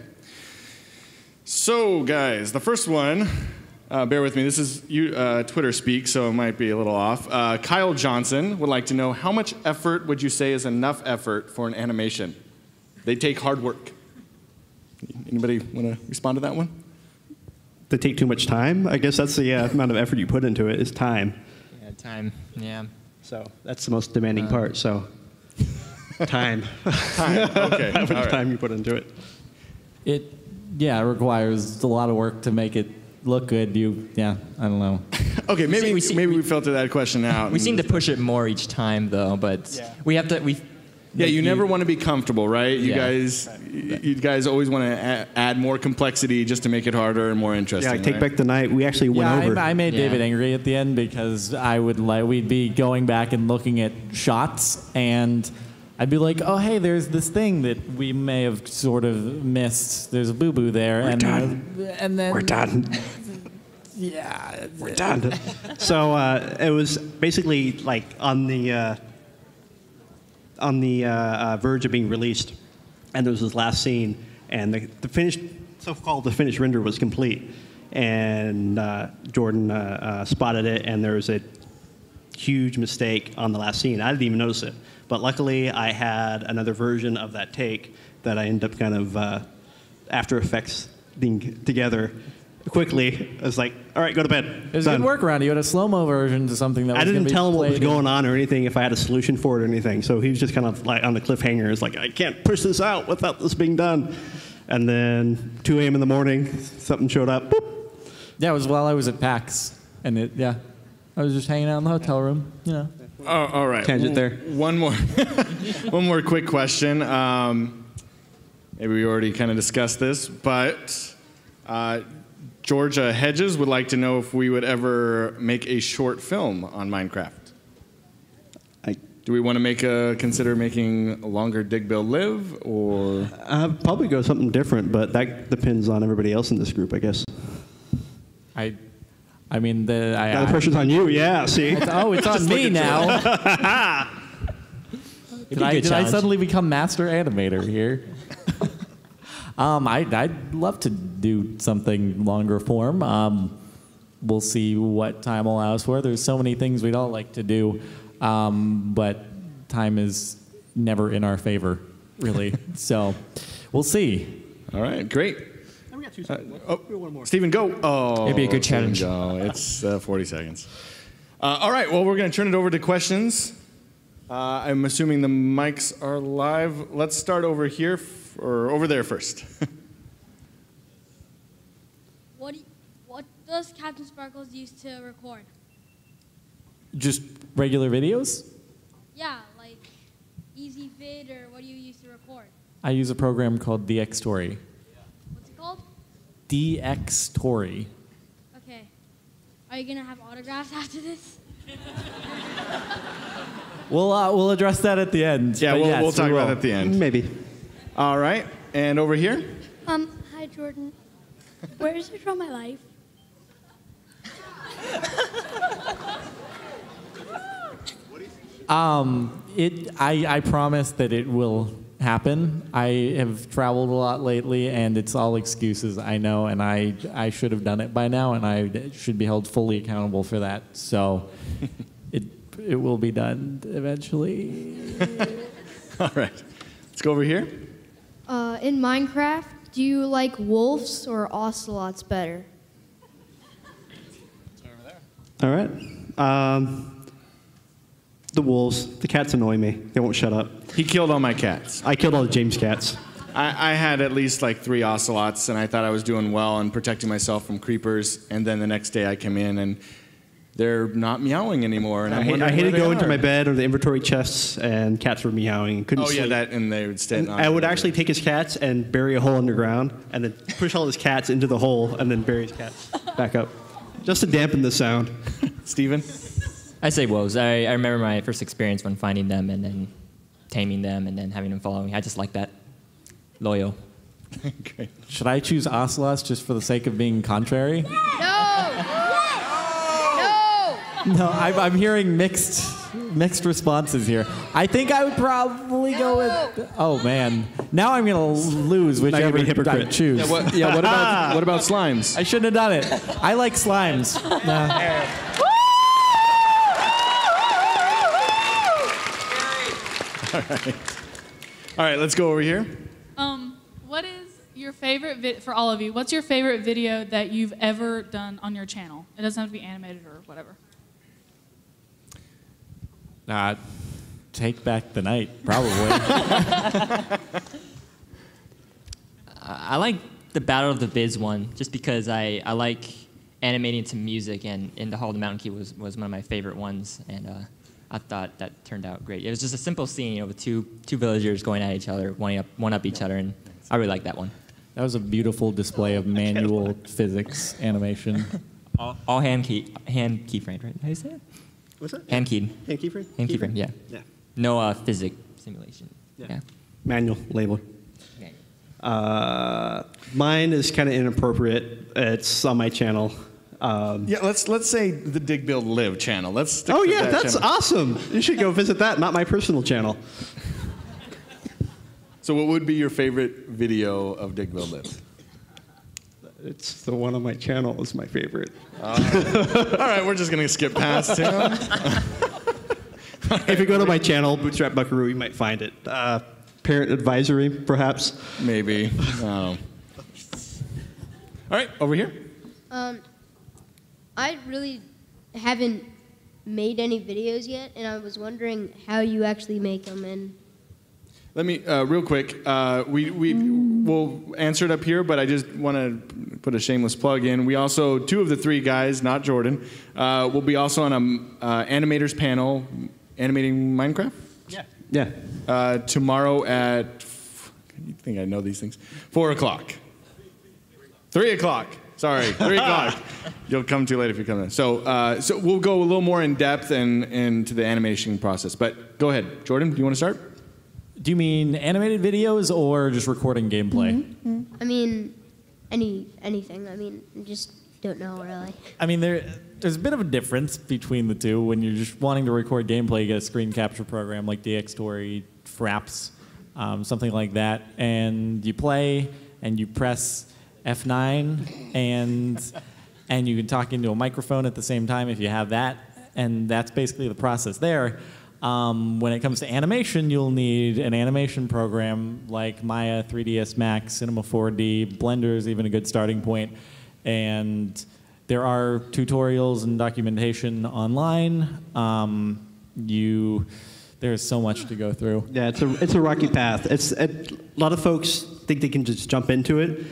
Speaker 1: So, guys, the first one. Bear with me. This is Twitter speak, so it might be a little off. Kyle Johnson would like to know, how much effort would you say is enough effort for an animation? They take hard work. Anybody want to respond to that one?
Speaker 2: They take too much time? I guess that's the amount of effort you put into it is time.
Speaker 4: Yeah, time. Yeah.
Speaker 2: So that's the most demanding part. So time.
Speaker 1: Time. Okay.
Speaker 2: How much time you put into it?
Speaker 3: It requires a lot of work to make it look good. I don't know.
Speaker 1: Okay, maybe we filter that question out.
Speaker 4: We seem to push it more each time, though, but we have to.
Speaker 1: You never want to be comfortable, right? You
Speaker 4: Yeah.
Speaker 1: guys always want to add more complexity just to make it harder and more interesting.
Speaker 2: Yeah, take
Speaker 1: right?
Speaker 2: back the night. We actually went over.
Speaker 3: I made
Speaker 4: Yeah.
Speaker 3: David angry at the end because we'd be going back and looking at shots, and I'd be like, oh, hey, there's this thing that we may have sort of missed. There's a boo-boo there.
Speaker 2: We're done.
Speaker 3: And then...
Speaker 2: We're done.
Speaker 3: Yeah.
Speaker 2: We're done. So it was basically like on the verge of being released, and there was this last scene, and the finished render was complete, and Jordan spotted it, and there was a huge mistake on the last scene. I didn't even notice it, but luckily I had another version of that take that I ended up kind of After Effects being together quickly. I was like, all right, go to bed.
Speaker 3: There's a good workaround. You had a slow-mo version to something that was
Speaker 2: I didn't tell him what was
Speaker 3: played
Speaker 2: going on or anything, if I had a solution for it or anything. So he was just kind of like on the cliffhanger. It's like, I can't push this out without this being done. And then 2 a.m. in the morning, something showed up. Boop.
Speaker 3: Yeah, it was while I was at PAX. And I was just hanging out in the hotel room,
Speaker 1: Oh, all right.
Speaker 2: Tangent there.
Speaker 1: One more quick question. Maybe we already kind of discussed this, but Georgia Hedges would like to know if we would ever make a short film on Minecraft. Do we want to consider making a longer Dig Build Live, or?
Speaker 2: I'd probably go something different, but that depends on everybody else in this group, I guess.
Speaker 3: I mean,
Speaker 2: Now the pressure's on you, yeah, see?
Speaker 3: it's on me now. Did I suddenly become master animator here? I'd love to do something longer form. We'll see what time allows for. There's so many things we'd all like to do, but time is never in our favor, really. So we'll see.
Speaker 1: All right, great.
Speaker 2: We got 2 seconds. One more.
Speaker 1: Stephen, go. Oh,
Speaker 4: It'd be a good challenge.
Speaker 1: Go. It's 40 seconds. All right, well, we're going to turn it over to questions. I'm assuming the mics are live. Let's start over here, or over there first.
Speaker 8: What does CaptainSparklez use to record?
Speaker 3: Just regular videos?
Speaker 8: Yeah, like EasyVid, or what do you use to record?
Speaker 3: I use a program called DxTory.
Speaker 8: What's it called?
Speaker 3: DxTory.
Speaker 8: Okay. Are you gonna have autographs after this?
Speaker 3: We'll address that at the end.
Speaker 1: Yeah,
Speaker 3: but
Speaker 1: we'll
Speaker 3: yes,
Speaker 1: talk
Speaker 3: we
Speaker 1: about
Speaker 3: will.
Speaker 1: it at the end.
Speaker 2: Maybe.
Speaker 1: All right, and over here?
Speaker 8: Hi, Jordan. Where is it from my life?
Speaker 3: I promise that it will happen. I have traveled a lot lately, and it's all excuses, I know, and I should have done it by now, and I should be held fully accountable for that. So it will be done eventually.
Speaker 1: All right, let's go over here.
Speaker 9: In Minecraft, do you like wolves or ocelots better?
Speaker 2: All right. The wolves. The cats annoy me. They won't shut up.
Speaker 1: He killed all my cats.
Speaker 2: I killed all the James cats.
Speaker 1: I had at least like 3 ocelots, and I thought I was doing well and protecting myself from creepers. And then the next day I come in, and they're not meowing anymore. And
Speaker 2: I hated going to my bed or the inventory chests, and cats were meowing and couldn't
Speaker 1: Oh, yeah,
Speaker 2: sleep.
Speaker 1: that, and they would stay
Speaker 2: And I would actually take his cats and bury a hole underground, and then push all his cats into the hole, and then bury his cats. back up. Just to dampen the sound.
Speaker 1: Steven?
Speaker 4: I say woes. I remember my first experience when finding them and then taming them and then having them follow me. I just like that. Loyal.
Speaker 1: Great.
Speaker 3: Should I choose ocelots just for the sake of being contrary? No, I'm hearing mixed responses here. I think I would probably go with. Oh man, now I'm gonna lose whichever I choose.
Speaker 1: Yeah, what about slimes?
Speaker 3: I shouldn't have done it. I like slimes. Nah.
Speaker 1: All right, let's go over here.
Speaker 10: What is your favorite for all of you? What's your favorite video that you've ever done on your channel? It doesn't have to be animated or whatever.
Speaker 3: Take Back the Night, probably.
Speaker 4: I like the Battle of the Biz one, just because I like animating to music, and In the Hall of the Mountain Key was one of my favorite ones, and I thought that turned out great. It was just a simple scene, with two villagers going at each other, one up each other, and I really liked that one.
Speaker 3: That was a beautiful display of manual physics animation.
Speaker 4: All hand keyframed, right? How do you say it?
Speaker 2: What's that?
Speaker 4: Hand keyed.
Speaker 2: Hand keyframe?
Speaker 4: Hand keyframe, yeah. No physics simulation. Yeah.
Speaker 2: Manual label.
Speaker 4: Okay.
Speaker 2: Mine is kind of inappropriate. It's on my channel.
Speaker 1: Yeah, let's say the Dig Build Live channel. Let's stick
Speaker 2: Oh
Speaker 1: to
Speaker 2: yeah,
Speaker 1: that
Speaker 2: that's
Speaker 1: channel.
Speaker 2: awesome. You should go visit that, not my personal channel.
Speaker 1: So what would be your favorite video of Dig Build Live?
Speaker 2: It's the one on my channel is my favorite.
Speaker 1: All right, we're just going to skip past him.
Speaker 2: If you go to my channel, Bootstrap Buckaroo, you might find it. Parent advisory, perhaps.
Speaker 1: Maybe. All right, over here.
Speaker 9: I really haven't made any videos yet, and I was wondering how you actually make them. And
Speaker 1: Let me, real quick, we'll answer it up here, but I just want to put a shameless plug in. We also, two of the three guys, not Jordan, will be also on an animators panel animating Minecraft?
Speaker 2: Yeah.
Speaker 1: Tomorrow at, I think I know these things, 4 o'clock. 3 o'clock. Sorry, 3 o'clock. You'll come too late if you come in. So we'll go a little more in depth and into the animation process. But go ahead, Jordan. Do you want to start?
Speaker 3: Do you mean animated videos or just recording gameplay?
Speaker 9: I mean, anything. I mean, I just don't know really.
Speaker 3: I mean, there's a bit of a difference between the two. When you're just wanting to record gameplay, you get a screen capture program like DxTory, Fraps, something like that, and you play and you press F9 and you can talk into a microphone at the same time if you have that, and that's basically the process there. When it comes to animation, you'll need an animation program like Maya, 3ds Max, Cinema 4D, Blender is even a good starting point, and there are tutorials and documentation online. There's so much to go through.
Speaker 2: Yeah, it's a rocky path. A lot of folks think they can just jump into it.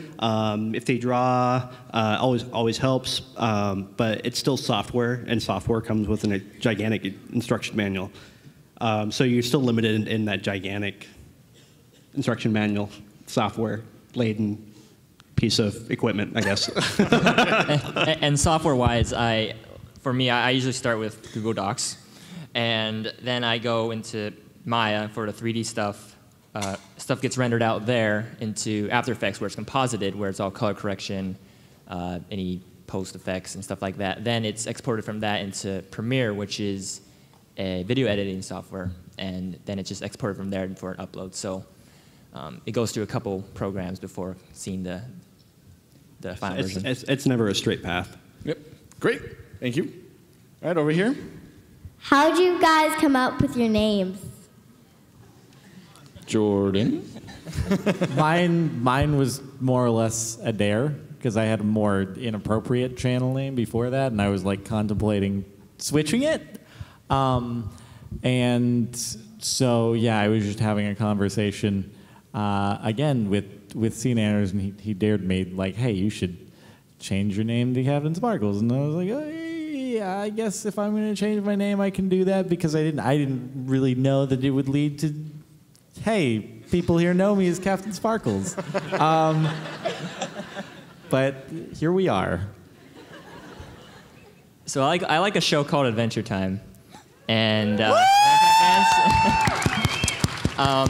Speaker 2: If they draw, always helps, but it's still software, and software comes with a gigantic instruction manual. So you're still limited in that gigantic instruction manual, software-laden piece of equipment, I guess.
Speaker 4: and software-wise, for me, I usually start with Google Docs, and then I go into Maya for the 3D stuff. Stuff gets rendered out there into After Effects, where it's composited, where it's all color correction, any post effects and stuff like that. Then it's exported from that into Premiere, which is a video editing software, and then it's just exported from there for an upload. So it goes through a couple programs before seeing the final version.
Speaker 2: It's never a straight path.
Speaker 1: Yep. Great. Thank you. All right, over here.
Speaker 11: How'd you guys come up with your names?
Speaker 1: Jordan.
Speaker 3: Mine was more or less a dare, because I had a more inappropriate channel name before that, and I was like contemplating switching it. And so, yeah, I was just having a conversation again with Scene Anners, and he dared me, like, hey, you should change your name to CaptainSparklez. And I was like, oh, yeah, I guess if I'm going to change my name, I can do that, because I didn't really know that it would lead to, hey, people here know me as CaptainSparklez. But here we are.
Speaker 4: So I like a show called Adventure Time, and I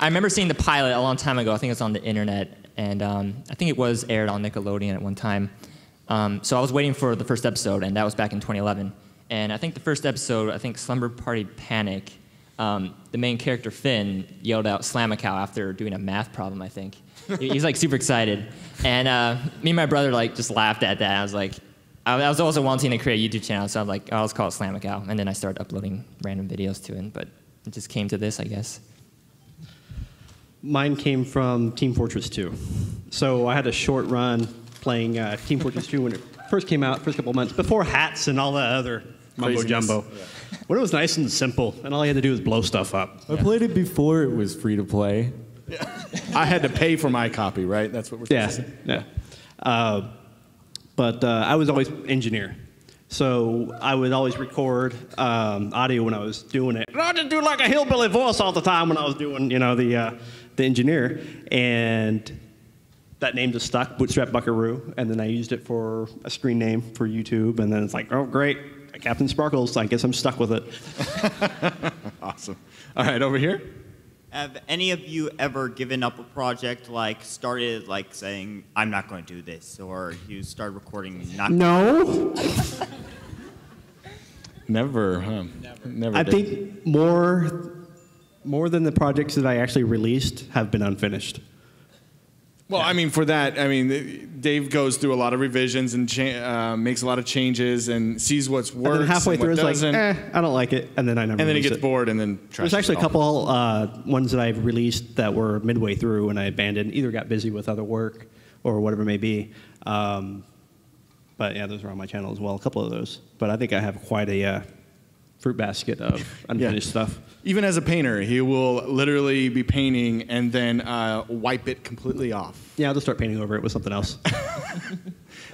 Speaker 4: remember seeing the pilot a long time ago. I think it was on the internet, and I think it was aired on Nickelodeon at one time. So I was waiting for the first episode, and that was back in 2011. And I think the first episode, I think Slumber Party Panic, the main character Finn yelled out "Slamacow" after doing a math problem. I think he's like super excited, and me and my brother like just laughed at that. I was like, I was also wanting to create a YouTube channel, so I'm like, oh, let's call it Slamacow, and then I started uploading random videos to it. But it just came to this, I guess.
Speaker 2: Mine came from Team Fortress 2. So I had a short run playing Team Fortress 2 when it first came out, first couple of months, before hats and all that other mumbo jumbo. Yeah. When it was nice and simple, and all you had to do was blow stuff up.
Speaker 3: I played it before it was free to play.
Speaker 1: Yeah. I had to pay for my copy, right? That's what we're supposed to say.
Speaker 2: Yeah. But I was always engineer. So I would always record audio when I was doing it. And I just do like a hillbilly voice all the time when I was doing, the engineer. And that name just stuck, Bootstrap Buckaroo. And then I used it for a screen name for YouTube. And then it's like, oh, great, CaptainSparklez. I guess I'm stuck with it.
Speaker 1: Awesome. All right, over here.
Speaker 12: Have any of you ever given up a project, like started like saying, I'm not going to do this, or you started recording not
Speaker 2: No.
Speaker 1: Never, huh? Never.
Speaker 2: I think more than the projects that I actually released have been unfinished.
Speaker 1: Well, I mean, for that, Dave goes through a lot of revisions and makes a lot of changes and sees what's works.
Speaker 2: And then halfway
Speaker 1: and
Speaker 2: through,
Speaker 1: what
Speaker 2: it's like, I don't like it, and then I never.
Speaker 1: And then he
Speaker 2: release
Speaker 1: gets
Speaker 2: it.
Speaker 1: bored and then trashes
Speaker 2: There's actually
Speaker 1: it
Speaker 2: a couple ones that I've released that were midway through and I abandoned. Either got busy with other work or whatever it may be. But yeah, those are on my channel as well. A couple of those. But I think I have quite a fruit basket of unfinished stuff.
Speaker 1: Even as a painter, he will literally be painting and then wipe it completely off.
Speaker 2: Yeah, I'll just start painting over it with something else.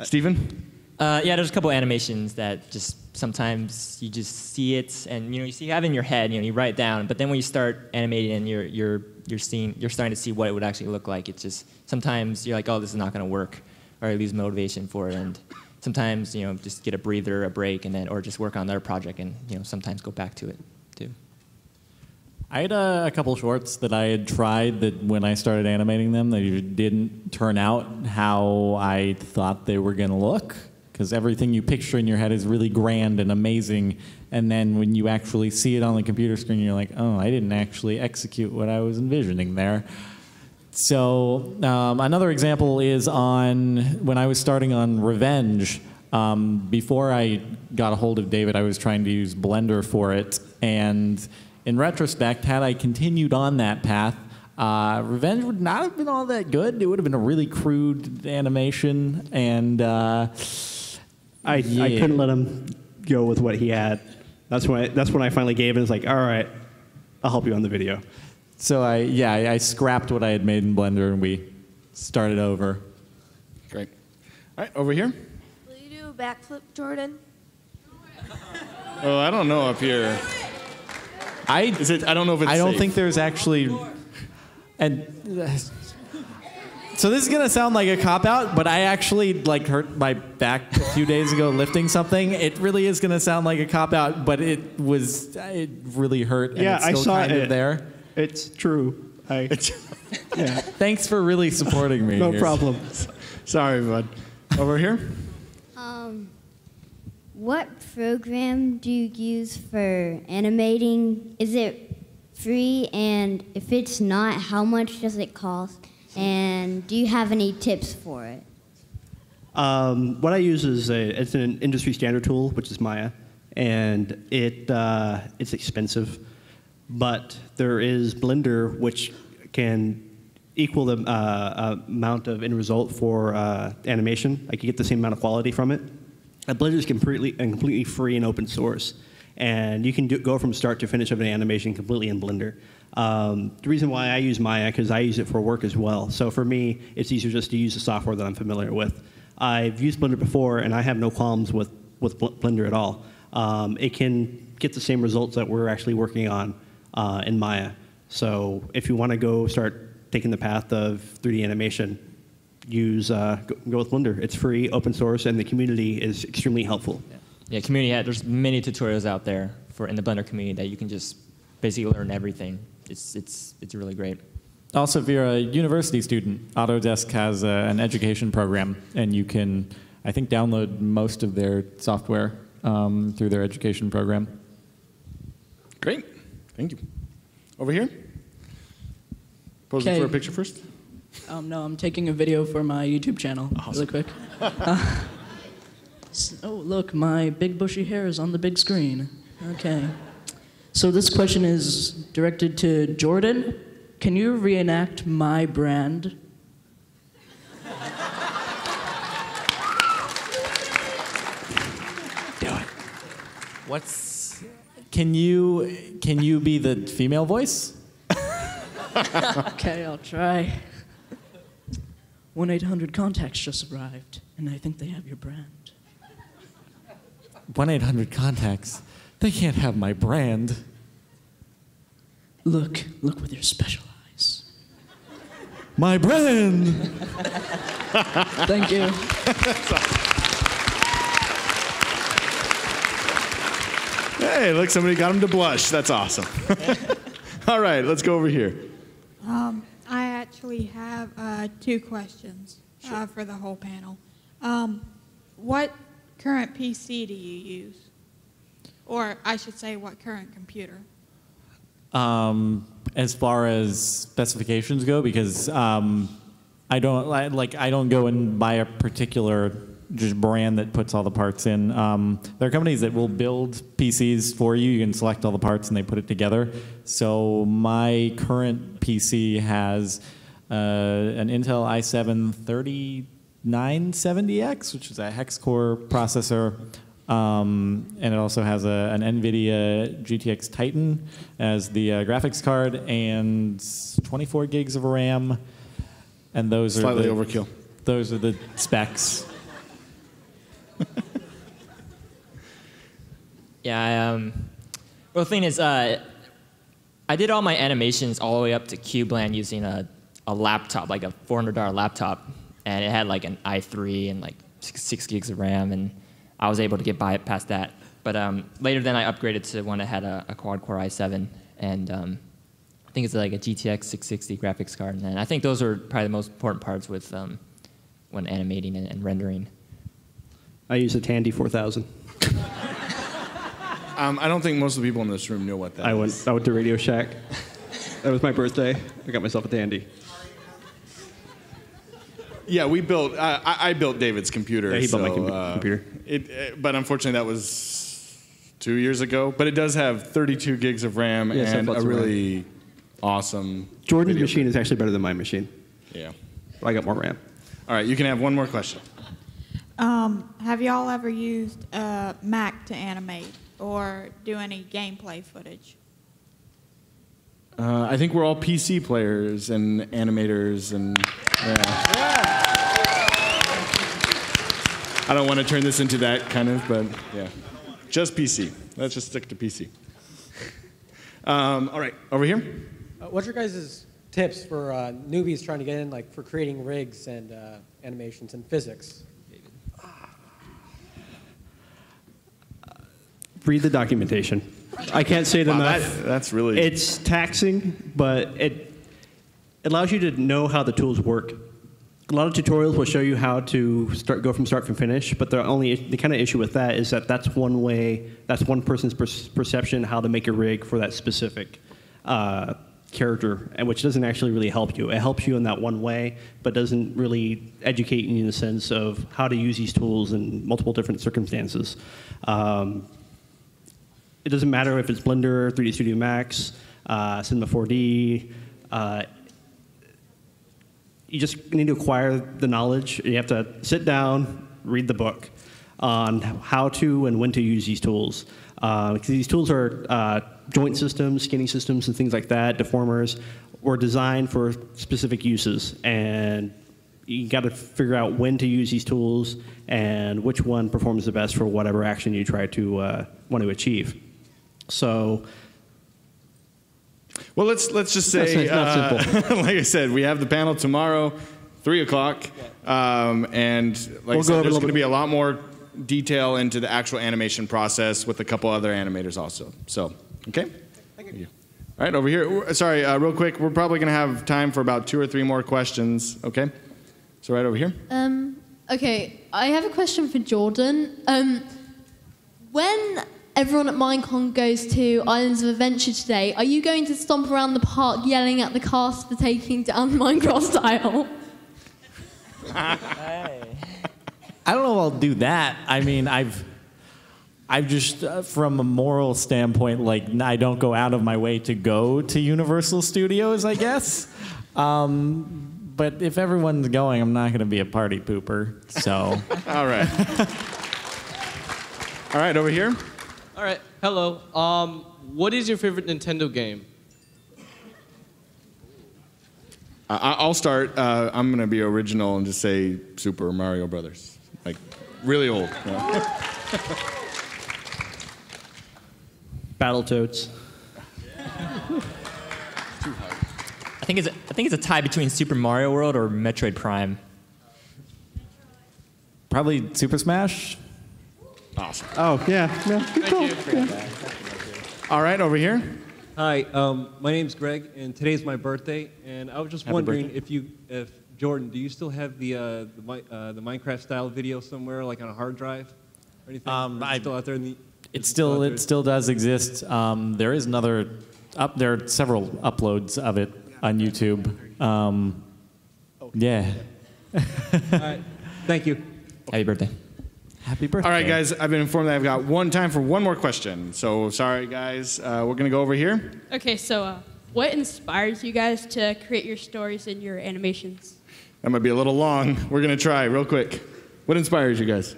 Speaker 1: Steven?
Speaker 4: Yeah, there's a couple animations that just sometimes you just see it, and you have it in your head, you write it down. But then when you start animating, and you're starting to see what it would actually look like. It's just sometimes you're like, oh, this is not going to work, or you lose motivation for it. And sometimes just get a breather, a break, and then or just work on another project, and sometimes go back to it too.
Speaker 3: I had a couple shorts that I had tried that when I started animating them, they didn't turn out how I thought they were going to look, because everything you picture in your head is really grand and amazing, and then when you actually see it on the computer screen, you're like, oh, I didn't actually execute what I was envisioning there. So another example is on when I was starting on Revenge. Before I got a hold of David, I was trying to use Blender for it, and in retrospect, had I continued on that path, Revenge would not have been all that good. It would have been a really crude animation, and I
Speaker 2: couldn't let him go with what he had. That's when I finally gave in. It's like, all right, I'll help you on the video.
Speaker 3: So I scrapped what I had made in Blender, and we started over.
Speaker 1: Great. All right, over here.
Speaker 13: Will you do a backflip, Jordan?
Speaker 1: Oh, I don't know up here. I don't know if it's
Speaker 3: I don't
Speaker 1: safe.
Speaker 3: think there's actually, and so this is gonna sound like a cop-out, but I actually hurt my back a few days ago lifting something. It really is gonna sound like a cop-out, but it really hurt. And
Speaker 2: Yeah,
Speaker 3: it's still
Speaker 2: I saw
Speaker 3: kind
Speaker 2: it.
Speaker 3: Of there.
Speaker 2: It's true. Yeah.
Speaker 3: Thanks for really supporting me.
Speaker 2: No
Speaker 3: here.
Speaker 2: problem.
Speaker 1: Sorry, bud. Over here.
Speaker 11: What program do you use for animating? Is it free? And if it's not, how much does it cost? And do you have any tips for it?
Speaker 2: What I use is it's an industry standard tool, which is Maya, and it's expensive, but there is Blender, which can equal the amount of end result for animation. Like you get the same amount of quality from it. Blender is completely free and open source, and you can go from start to finish of an animation completely in Blender. The reason why I use Maya, because I use it for work as well. So for me, it's easier just to use the software that I'm familiar with. I've used Blender before, and I have no qualms with Blender at all. It can get the same results that we're actually working on in Maya. So if you want to go start taking the path of 3D animation, go with Blender. It's free, open source, and the community is extremely helpful.
Speaker 4: yeah, community. There's many tutorials out there in the Blender community that you can just basically learn everything. It's really great.
Speaker 3: Also, if you're a university student, Autodesk has an education program, and you can, I think, download most of their software through their education program.
Speaker 1: Great. Thank you. Over here. Posing for a picture first.
Speaker 14: No, I'm taking a video for my YouTube channel really quick. Oh, look, my big bushy hair is on the big screen. Okay. So this question is directed to Jordan. Can you reenact my brand?
Speaker 3: Do it. Can you be the female voice?
Speaker 14: Okay, I'll try. 1-800-CONTACTS just arrived, and I think they have your brand.
Speaker 3: 1-800-CONTACTS. They can't have my brand.
Speaker 14: Look with your special eyes.
Speaker 3: My brand!
Speaker 14: Thank you.
Speaker 1: Hey, look, somebody got him to blush. That's awesome. All right, let's go over here.
Speaker 15: I actually have 2 questions for the whole panel. What current PC do you use? Or I should say, what current computer?
Speaker 3: As far as specifications go, because I don't go and buy a particular just brand that puts all the parts in. There are companies that will build PCs for you. You can select all the parts and they put it together. So my current PC has an Intel i7 3970X, which is a hex-core processor. And it also has an NVIDIA GTX Titan as the graphics card and 24 gigs of RAM. And those
Speaker 1: Slightly
Speaker 3: are
Speaker 1: overkill.
Speaker 3: Those are the specs.
Speaker 4: Yeah, well, the thing is, I did all my animations all the way up to QBLAN using a laptop, like a $400 laptop, and it had like an i3 and like 6 gigs of RAM, and I was able to get by it past that. But later then I upgraded to one that had a quad-core i7, and I think it's like a GTX 660 graphics card, and I think those are probably the most important parts with when animating and rendering.
Speaker 2: I use a Tandy 4000.
Speaker 1: I don't think most of the people in this room know what that is.
Speaker 2: I went to Radio Shack. That was my birthday. I got myself a Tandy.
Speaker 1: Yeah, we built. I built David's computer.
Speaker 2: Yeah, he built my computer.
Speaker 1: But unfortunately, that was 2 years ago. But it does have 32 gigs of RAM and a really awesome.
Speaker 2: Jordan's machine is actually better than my machine.
Speaker 1: Yeah,
Speaker 2: I got more RAM.
Speaker 1: All right, you can have one more question.
Speaker 15: Have y'all ever used Mac to animate or do any gameplay footage?
Speaker 1: I think we're all PC players and animators and. Yeah. I don't want to turn this into that kind of, but yeah, just PC. Let's just stick to PC. All right, over here.
Speaker 16: What's your guys' tips for newbies trying to get in, like for creating rigs and animations and physics?
Speaker 2: Read the documentation. I can't say it enough.
Speaker 1: That's really.
Speaker 2: It's taxing, but it allows you to know how the tools work. A lot of tutorials will show you how to go from start to finish, but the kind of issue with that is that that's one way, that's one person's perception how to make a rig for that specific character, and which doesn't actually really help you. It helps you in that one way, but doesn't really educate you in the sense of how to use these tools in multiple different circumstances. It doesn't matter if it's Blender, 3D Studio Max, Cinema 4D. You just need to acquire the knowledge. You have to sit down, read the book on how to and when to use these tools. Because these tools are joint systems, skinning systems, and things like that, deformers, were designed for specific uses. And you got to figure out when to use these tools and which one performs the best for whatever action you try to want to achieve. So,
Speaker 1: well, let's just say,
Speaker 2: not simple.
Speaker 1: like I said, we have the panel tomorrow, 3 o'clock, and like I said, there's going to be a lot more detail into the actual animation process with a couple other animators also. So, okay? Thank you. All right, over here. Sorry, real quick. We're probably going to have time for about 2 or 3 more questions, okay? So right over here.
Speaker 17: Okay, I have a question for Jordan. When everyone at Minecon goes to Islands of Adventure today, are you going to stomp around the park yelling at the cast for taking down Minecraft style?
Speaker 3: I don't know if I'll do that. I mean, I've just, from a moral standpoint, like, I don't go out of my way to go to Universal Studios, I guess. But if everyone's going, I'm not going to be a party pooper, so.
Speaker 1: All right. All right, over here.
Speaker 18: All right, hello. What is your favorite Nintendo game?
Speaker 1: I'll start. I'm going to be original and just say Super Mario Brothers. Like, really old. Yeah.
Speaker 2: Battletoads.
Speaker 4: I think it's a tie between Super Mario World or Metroid Prime.
Speaker 3: Probably Super Smash.
Speaker 1: Awesome.
Speaker 2: Oh, yeah. No, good call. Yeah.
Speaker 1: All right, over here.
Speaker 19: Hi, my name's Greg, and today's my birthday. And I was just wondering if Jordan, do you still have the Minecraft style video somewhere, like on a hard drive or anything? It's still out there in the.
Speaker 3: It still does exist. There is another there are several uploads of it on YouTube. Yeah.
Speaker 19: All right. Thank you.
Speaker 4: Happy birthday.
Speaker 3: Happy birthday.
Speaker 1: All right, guys, I've been informed that I've got time for one more question. So sorry, guys. We're going to go over here.
Speaker 20: Okay, so what inspires you guys to create your stories and your animations?
Speaker 1: That might be a little long. We're going to try real quick. What inspires you guys?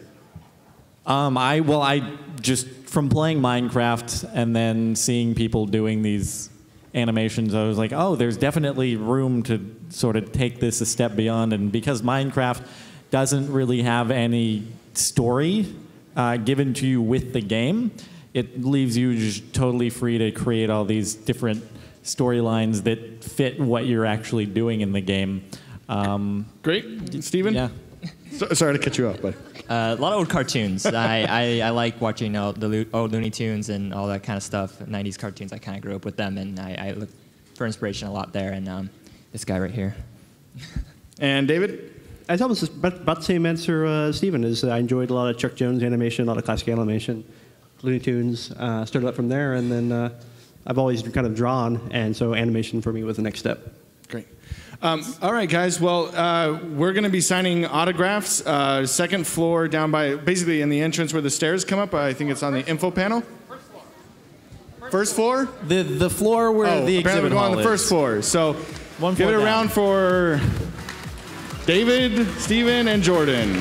Speaker 3: I just, from playing Minecraft and then seeing people doing these animations, I was like, oh, there's definitely room to sort of take this a step beyond. And because Minecraft doesn't really have any story given to you with the game, it leaves you just totally free to create all these different storylines that fit what you're actually doing in the game.
Speaker 1: Great. Steven?
Speaker 3: Yeah.
Speaker 1: Sorry to cut you off, but
Speaker 4: a lot of old cartoons. I like watching the old Looney Tunes and all that kind of stuff. 90s cartoons. I kind of grew up with them, and I look for inspiration a lot there. And this guy right here.
Speaker 1: And David?
Speaker 2: I was almost about the same answer, Stephen, is I enjoyed a lot of Chuck Jones animation, a lot of classic animation, Looney Tunes. Started up from there, and then I've always kind of drawn, and so animation for me was the next step.
Speaker 1: Great. All right, guys. Well, we're going to be signing autographs. Second floor down by, basically in the entrance where the stairs come up. I think it's on the info panel. First floor?
Speaker 3: The floor where the exhibit
Speaker 1: we're
Speaker 3: hall
Speaker 1: on the first floor. So give it a round for David, Steven, and Jordan.